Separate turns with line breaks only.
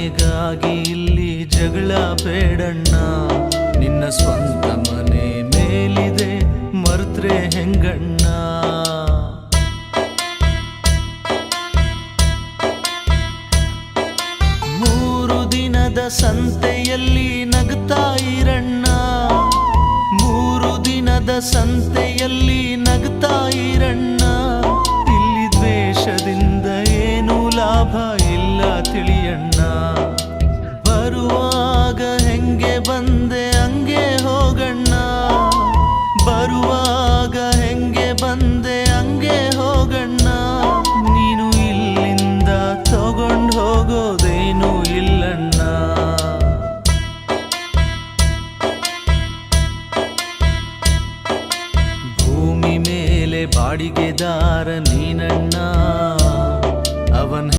ಮನೆಗಾಗಿ ಇಲ್ಲಿ ಜಗಳ ಬೇಡಣ್ಣ. ನಿನ್ನ ಸ್ವಂತ ಮನೆ ಮೇಲಿದೆ ಮರ್ತ್ರೆ ಹೆಂಗಣ್ಣ. 3 ದಿನದ ಸಂತೆಯಲ್ಲಿ ನಗ್ತಾ ಇರಣ್ಣ. 3 ದಿನದ ಸಂತೆಯಲ್ಲಿ ನಗ್ತಾ ಇರಣ್ಣ.